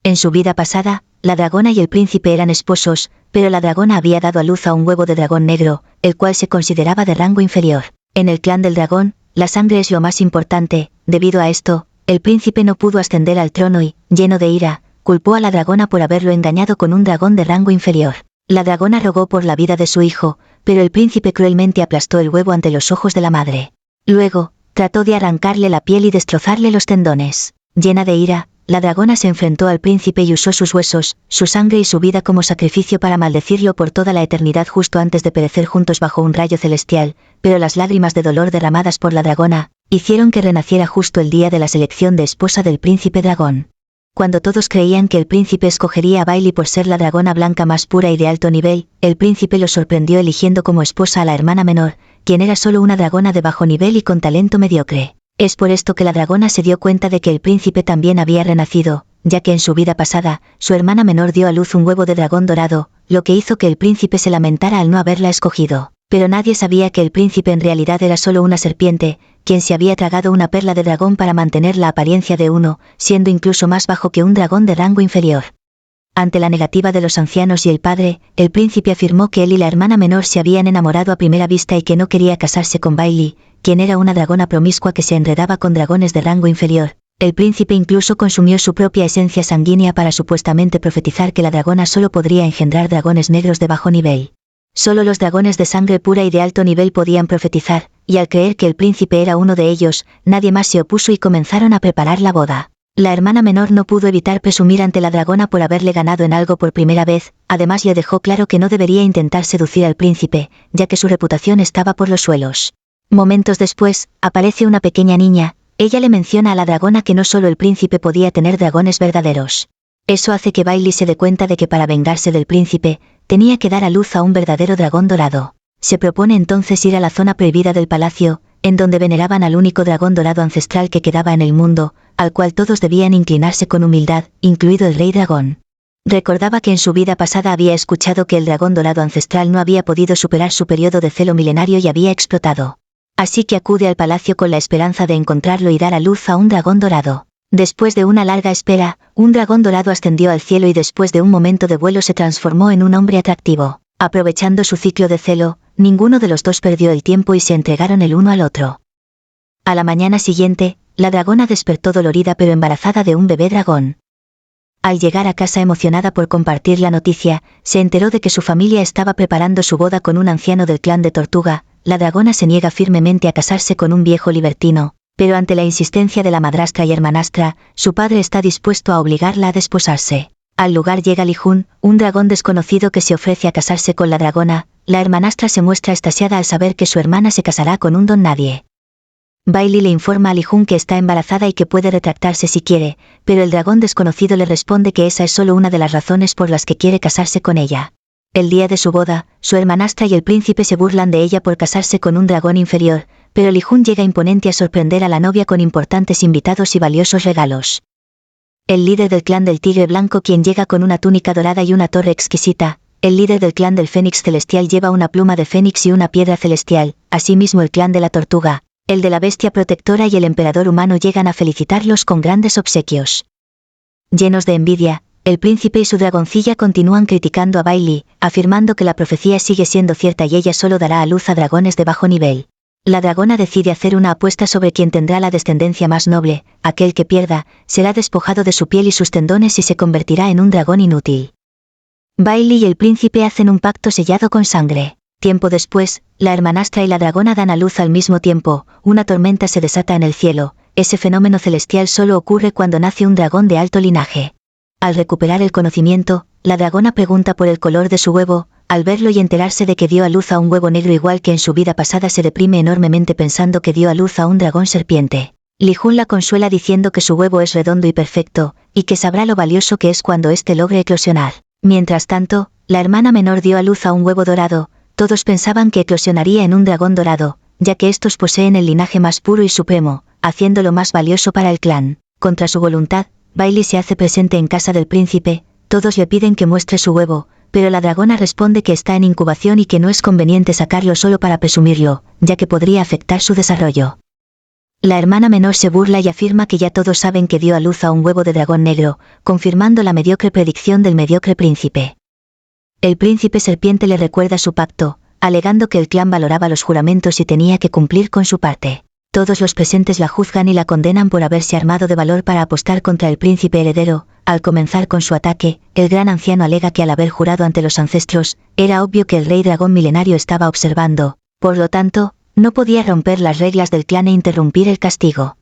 En su vida pasada, la dragona y el príncipe eran esposos, pero la dragona había dado a luz a un huevo de dragón negro, el cual se consideraba de rango inferior. En el clan del dragón, la sangre es lo más importante. Debido a esto, el príncipe no pudo ascender al trono y, lleno de ira, culpó a la dragona por haberlo engañado con un dragón de rango inferior. La dragona rogó por la vida de su hijo, pero el príncipe cruelmente aplastó el huevo ante los ojos de la madre. Luego, trató de arrancarle la piel y destrozarle los tendones. Llena de ira, la dragona se enfrentó al príncipe y usó sus huesos, su sangre y su vida como sacrificio para maldecirlo por toda la eternidad justo antes de perecer juntos bajo un rayo celestial, pero las lágrimas de dolor derramadas por la dragona hicieron que renaciera justo el día de la selección de esposa del príncipe dragón. Cuando todos creían que el príncipe escogería a Bailey por ser la dragona blanca más pura y de alto nivel, el príncipe lo sorprendió eligiendo como esposa a la hermana menor, quien era solo una dragona de bajo nivel y con talento mediocre. Es por esto que la dragona se dio cuenta de que el príncipe también había renacido, ya que en su vida pasada, su hermana menor dio a luz un huevo de dragón dorado, lo que hizo que el príncipe se lamentara al no haberla escogido. Pero nadie sabía que el príncipe en realidad era solo una serpiente, quien se había tragado una perla de dragón para mantener la apariencia de uno, siendo incluso más bajo que un dragón de rango inferior. Ante la negativa de los ancianos y el padre, el príncipe afirmó que él y la hermana menor se habían enamorado a primera vista y que no quería casarse con Bailey, quien era una dragona promiscua que se enredaba con dragones de rango inferior. El príncipe incluso consumió su propia esencia sanguínea para supuestamente profetizar que la dragona solo podría engendrar dragones negros de bajo nivel. Solo los dragones de sangre pura y de alto nivel podían profetizar, y al creer que el príncipe era uno de ellos, nadie más se opuso y comenzaron a preparar la boda. La hermana menor no pudo evitar presumir ante la dragona por haberle ganado en algo por primera vez, además le dejó claro que no debería intentar seducir al príncipe, ya que su reputación estaba por los suelos. Momentos después, aparece una pequeña niña. Ella le menciona a la dragona que no solo el príncipe podía tener dragones verdaderos. Eso hace que Bailey se dé cuenta de que para vengarse del príncipe, tenía que dar a luz a un verdadero dragón dorado. Se propone entonces ir a la zona prohibida del palacio, en donde veneraban al único dragón dorado ancestral que quedaba en el mundo, al cual todos debían inclinarse con humildad, incluido el rey dragón. Recordaba que en su vida pasada había escuchado que el dragón dorado ancestral no había podido superar su periodo de celo milenario y había explotado. Así que acude al palacio con la esperanza de encontrarlo y dar a luz a un dragón dorado. Después de una larga espera, un dragón dorado ascendió al cielo y después de un momento de vuelo se transformó en un hombre atractivo. Aprovechando su ciclo de celo, ninguno de los dos perdió el tiempo y se entregaron el uno al otro. A la mañana siguiente, la dragona despertó dolorida pero embarazada de un bebé dragón. Al llegar a casa emocionada por compartir la noticia, se enteró de que su familia estaba preparando su boda con un anciano del clan de Tortuga. La dragona se niega firmemente a casarse con un viejo libertino, pero ante la insistencia de la madrastra y hermanastra, su padre está dispuesto a obligarla a desposarse. Al lugar llega Li Jun, un dragón desconocido que se ofrece a casarse con la dragona. La hermanastra se muestra extasiada al saber que su hermana se casará con un don nadie. Bailey le informa a Li Jun que está embarazada y que puede retractarse si quiere, pero el dragón desconocido le responde que esa es solo una de las razones por las que quiere casarse con ella. El día de su boda, su hermanastra y el príncipe se burlan de ella por casarse con un dragón inferior, pero Li Jun llega imponente a sorprender a la novia con importantes invitados y valiosos regalos. El líder del clan del Tigre Blanco quien llega con una túnica dorada y una torre exquisita. El líder del clan del Fénix Celestial lleva una pluma de fénix y una piedra celestial. Asimismo el clan de la Tortuga, el de la Bestia Protectora y el emperador humano llegan a felicitarlos con grandes obsequios. Llenos de envidia, el príncipe y su dragoncilla continúan criticando a Bailey, afirmando que la profecía sigue siendo cierta y ella solo dará a luz a dragones de bajo nivel. La dragona decide hacer una apuesta sobre quien tendrá la descendencia más noble. Aquel que pierda, será despojado de su piel y sus tendones y se convertirá en un dragón inútil. Bailey y el príncipe hacen un pacto sellado con sangre. Tiempo después, la hermanastra y la dragona dan a luz al mismo tiempo. Una tormenta se desata en el cielo. Ese fenómeno celestial solo ocurre cuando nace un dragón de alto linaje. Al recuperar el conocimiento, la dragona pregunta por el color de su huevo. Al verlo y enterarse de que dio a luz a un huevo negro igual que en su vida pasada se deprime enormemente pensando que dio a luz a un dragón serpiente. Li Jun la consuela diciendo que su huevo es redondo y perfecto, y que sabrá lo valioso que es cuando éste logre eclosionar. Mientras tanto, la hermana menor dio a luz a un huevo dorado. Todos pensaban que eclosionaría en un dragón dorado, ya que estos poseen el linaje más puro y supremo, haciéndolo más valioso para el clan. Contra su voluntad, Bailey se hace presente en casa del príncipe. Todos le piden que muestre su huevo, pero la dragona responde que está en incubación y que no es conveniente sacarlo solo para presumirlo, ya que podría afectar su desarrollo. La hermana menor se burla y afirma que ya todos saben que dio a luz a un huevo de dragón negro, confirmando la mediocre predicción del mediocre príncipe. El príncipe serpiente le recuerda su pacto, alegando que el clan valoraba los juramentos y tenía que cumplir con su parte. Todos los presentes la juzgan y la condenan por haberse armado de valor para apostar contra el príncipe heredero. Al comenzar con su ataque, el gran anciano alega que al haber jurado ante los ancestros, era obvio que el rey dragón milenario estaba observando, por lo tanto, no podía romper las reglas del clan e interrumpir el castigo.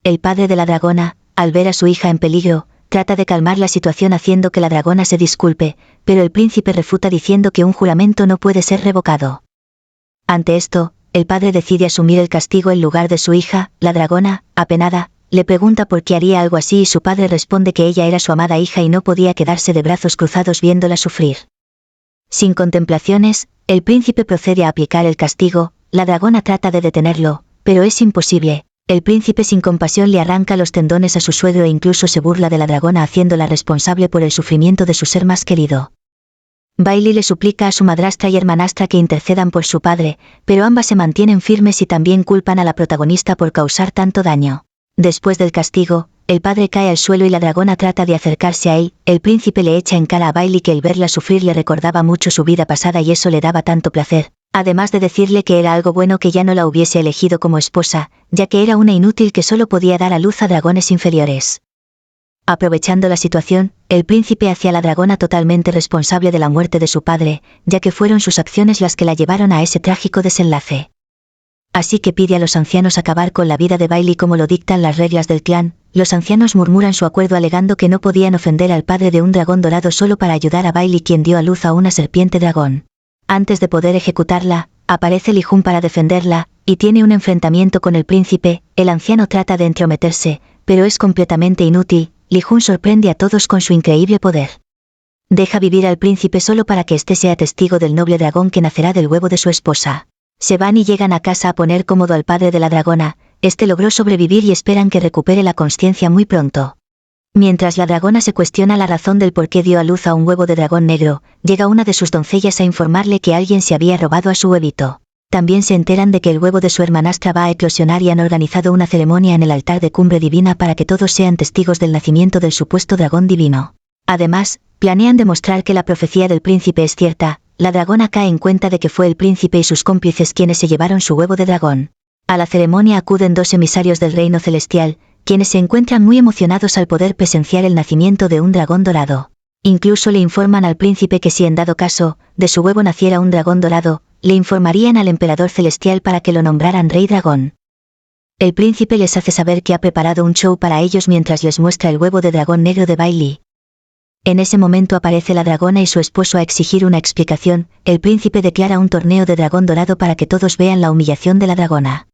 El padre de la dragona, al ver a su hija en peligro, trata de calmar la situación haciendo que la dragona se disculpe, pero el príncipe refuta diciendo que un juramento no puede ser revocado. Ante esto, el padre decide asumir el castigo en lugar de su hija. La dragona, apenada, le pregunta por qué haría algo así y su padre responde que ella era su amada hija y no podía quedarse de brazos cruzados viéndola sufrir. Sin contemplaciones, el príncipe procede a aplicar el castigo. La dragona trata de detenerlo, pero es imposible. El príncipe sin compasión le arranca los tendones a su suegro e incluso se burla de la dragona haciéndola responsable por el sufrimiento de su ser más querido. Bailey le suplica a su madrastra y hermanastra que intercedan por su padre, pero ambas se mantienen firmes y también culpan a la protagonista por causar tanto daño. Después del castigo, el padre cae al suelo y la dragona trata de acercarse a él. El príncipe le echa en cara a Bailey que el verla sufrir le recordaba mucho su vida pasada y eso le daba tanto placer, además de decirle que era algo bueno que ya no la hubiese elegido como esposa, ya que era una inútil que solo podía dar a luz a dragones inferiores. Aprovechando la situación, el príncipe hace a la dragona totalmente responsable de la muerte de su padre, ya que fueron sus acciones las que la llevaron a ese trágico desenlace. Así que pide a los ancianos acabar con la vida de Bailey como lo dictan las reglas del clan. Los ancianos murmuran su acuerdo alegando que no podían ofender al padre de un dragón dorado solo para ayudar a Bailey quien dio a luz a una serpiente dragón. Antes de poder ejecutarla, aparece Li Jun para defenderla, y tiene un enfrentamiento con el príncipe. El anciano trata de entrometerse, pero es completamente inútil. Li Jun sorprende a todos con su increíble poder. Deja vivir al príncipe solo para que éste sea testigo del noble dragón que nacerá del huevo de su esposa. Se van y llegan a casa a poner cómodo al padre de la dragona. Este logró sobrevivir y esperan que recupere la consciencia muy pronto. Mientras la dragona se cuestiona la razón del por qué dio a luz a un huevo de dragón negro, llega una de sus doncellas a informarle que alguien se había robado a su huevito. También se enteran de que el huevo de su hermanastra va a eclosionar y han organizado una ceremonia en el altar de Cumbre Divina para que todos sean testigos del nacimiento del supuesto dragón divino. Además, planean demostrar que la profecía del príncipe es cierta. La dragona cae en cuenta de que fue el príncipe y sus cómplices quienes se llevaron su huevo de dragón. A la ceremonia acuden 2 emisarios del reino celestial, quienes se encuentran muy emocionados al poder presenciar el nacimiento de un dragón dorado. Incluso le informan al príncipe que si en dado caso, de su huevo naciera un dragón dorado, le informarían al emperador celestial para que lo nombraran rey dragón. El príncipe les hace saber que ha preparado un show para ellos mientras les muestra el huevo de dragón negro de Bailey. En ese momento aparece la dragona y su esposo a exigir una explicación. El príncipe declara un torneo de dragón dorado para que todos vean la humillación de la dragona.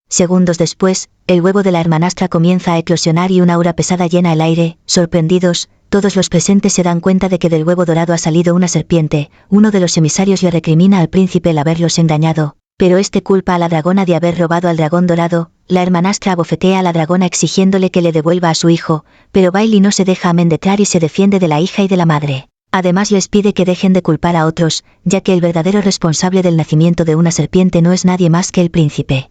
Segundos después, el huevo de la hermanastra comienza a eclosionar y una aura pesada llena el aire. Sorprendidos, todos los presentes se dan cuenta de que del huevo dorado ha salido una serpiente. Uno de los emisarios le recrimina al príncipe el haberlos engañado, pero este culpa a la dragona de haber robado al dragón dorado. La hermanastra abofetea a la dragona exigiéndole que le devuelva a su hijo, pero Bailey no se deja amedrentar y se defiende de la hija y de la madre. Además les pide que dejen de culpar a otros, ya que el verdadero responsable del nacimiento de una serpiente no es nadie más que el príncipe.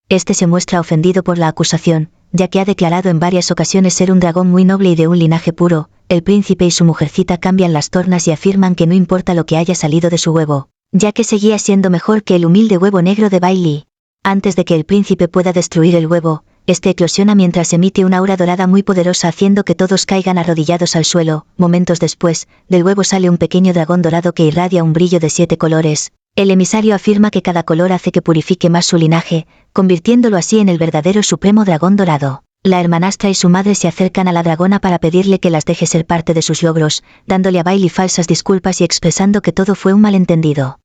Este se muestra ofendido por la acusación, ya que ha declarado en varias ocasiones ser un dragón muy noble y de un linaje puro. El príncipe y su mujercita cambian las tornas y afirman que no importa lo que haya salido de su huevo, ya que seguía siendo mejor que el humilde huevo negro de Bailey. Antes de que el príncipe pueda destruir el huevo, este eclosiona mientras emite una aura dorada muy poderosa haciendo que todos caigan arrodillados al suelo. Momentos después, del huevo sale un pequeño dragón dorado que irradia un brillo de 7 colores. El emisario afirma que cada color hace que purifique más su linaje, convirtiéndolo así en el verdadero supremo dragón dorado. La hermanastra y su madre se acercan a la dragona para pedirle que las deje ser parte de sus logros, dándole a Bailey falsas disculpas y expresando que todo fue un malentendido.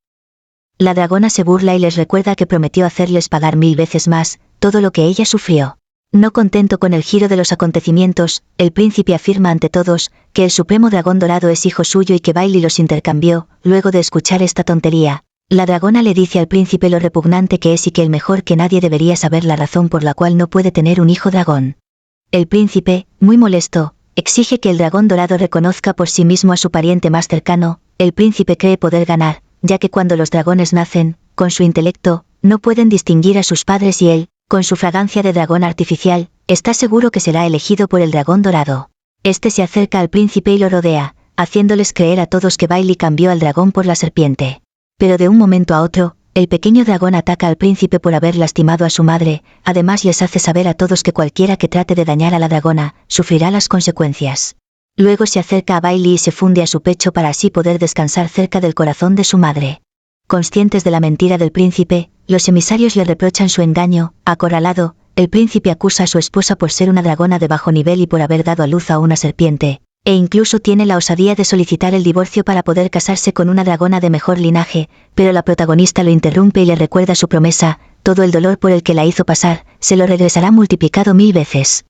La dragona se burla y les recuerda que prometió hacerles pagar 1000 veces más todo lo que ella sufrió. No contento con el giro de los acontecimientos, el príncipe afirma ante todos que el supremo dragón dorado es hijo suyo y que Bailey los intercambió. Luego de escuchar esta tontería, la dragona le dice al príncipe lo repugnante que es y que el mejor que nadie debería saber la razón por la cual no puede tener un hijo dragón. El príncipe, muy molesto, exige que el dragón dorado reconozca por sí mismo a su pariente más cercano. El príncipe cree poder ganar, ya que cuando los dragones nacen, con su intelecto, no pueden distinguir a sus padres y él, Con su fragancia de dragón artificial, está seguro que será elegido por el dragón dorado. Este se acerca al príncipe y lo rodea, haciéndoles creer a todos que Bailey cambió al dragón por la serpiente. Pero de un momento a otro, el pequeño dragón ataca al príncipe por haber lastimado a su madre, además les hace saber a todos que cualquiera que trate de dañar a la dragona, sufrirá las consecuencias. Luego se acerca a Bailey y se funde a su pecho para así poder descansar cerca del corazón de su madre. Conscientes de la mentira del príncipe, los emisarios le reprochan su engaño. Acorralado, el príncipe acusa a su esposa por ser una dragona de bajo nivel y por haber dado a luz a una serpiente, e incluso tiene la osadía de solicitar el divorcio para poder casarse con una dragona de mejor linaje, pero la protagonista lo interrumpe y le recuerda su promesa: todo el dolor por el que la hizo pasar, se lo regresará multiplicado 1000 veces.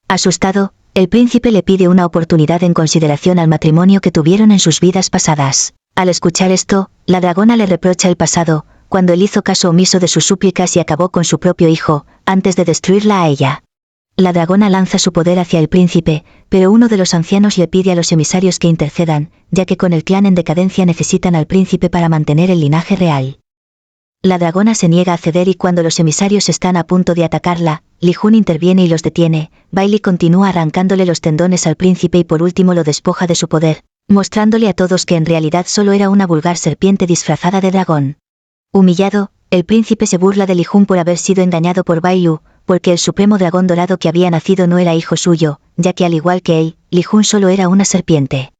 Asustado, el príncipe le pide una oportunidad en consideración al matrimonio que tuvieron en sus vidas pasadas. Al escuchar esto, la dragona le reprocha el pasado, cuando él hizo caso omiso de sus súplicas y acabó con su propio hijo, antes de destruirla a ella. La dragona lanza su poder hacia el príncipe, pero uno de los ancianos le pide a los emisarios que intercedan, ya que con el clan en decadencia necesitan al príncipe para mantener el linaje real. La dragona se niega a ceder y cuando los emisarios están a punto de atacarla, Li Jun interviene y los detiene. Bailey continúa arrancándole los tendones al príncipe y por último lo despoja de su poder, mostrándole a todos que en realidad solo era una vulgar serpiente disfrazada de dragón. Humillado, el príncipe se burla de Li Jun por haber sido engañado por Bailu, porque el supremo dragón dorado que había nacido no era hijo suyo, ya que al igual que él, Li Jun solo era una serpiente.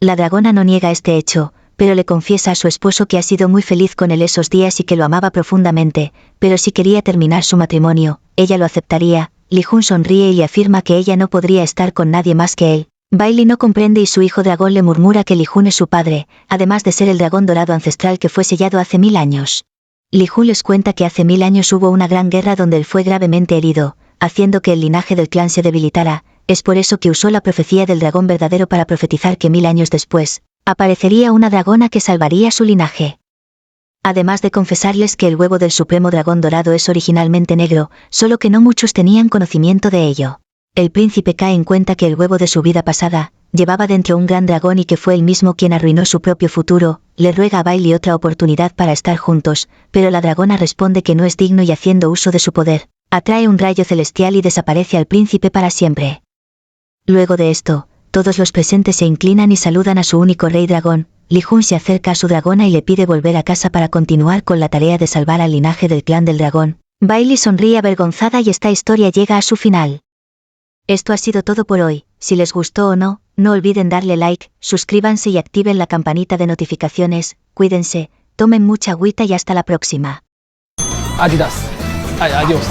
La dragona no niega este hecho, pero le confiesa a su esposo que ha sido muy feliz con él esos días y que lo amaba profundamente, pero si quería terminar su matrimonio, ella lo aceptaría. Li Jun sonríe y afirma que ella no podría estar con nadie más que él. Bailey no comprende y su hijo dragón le murmura que Li Jun es su padre, además de ser el dragón dorado ancestral que fue sellado hace 1000 años. Li Jun les cuenta que hace 1000 años hubo una gran guerra donde él fue gravemente herido, haciendo que el linaje del clan se debilitara. Es por eso que usó la profecía del dragón verdadero para profetizar que 1000 años después, aparecería una dragona que salvaría su linaje. Además de confesarles que el huevo del supremo dragón dorado es originalmente negro, solo que no muchos tenían conocimiento de ello. El príncipe cae en cuenta que el huevo de su vida pasada llevaba dentro un gran dragón y que fue él mismo quien arruinó su propio futuro. Le ruega a Bailey otra oportunidad para estar juntos, pero la dragona responde que no es digno y haciendo uso de su poder, atrae un rayo celestial y desaparece al príncipe para siempre. Luego de esto, todos los presentes se inclinan y saludan a su único rey dragón. Li Jun se acerca a su dragona y le pide volver a casa para continuar con la tarea de salvar al linaje del clan del dragón. Bailey sonríe avergonzada y esta historia llega a su final. Esto ha sido todo por hoy. Si les gustó o no, no olviden darle like, suscríbanse y activen la campanita de notificaciones. Cuídense, tomen mucha agüita y hasta la próxima. Adidas. Ay, adiós.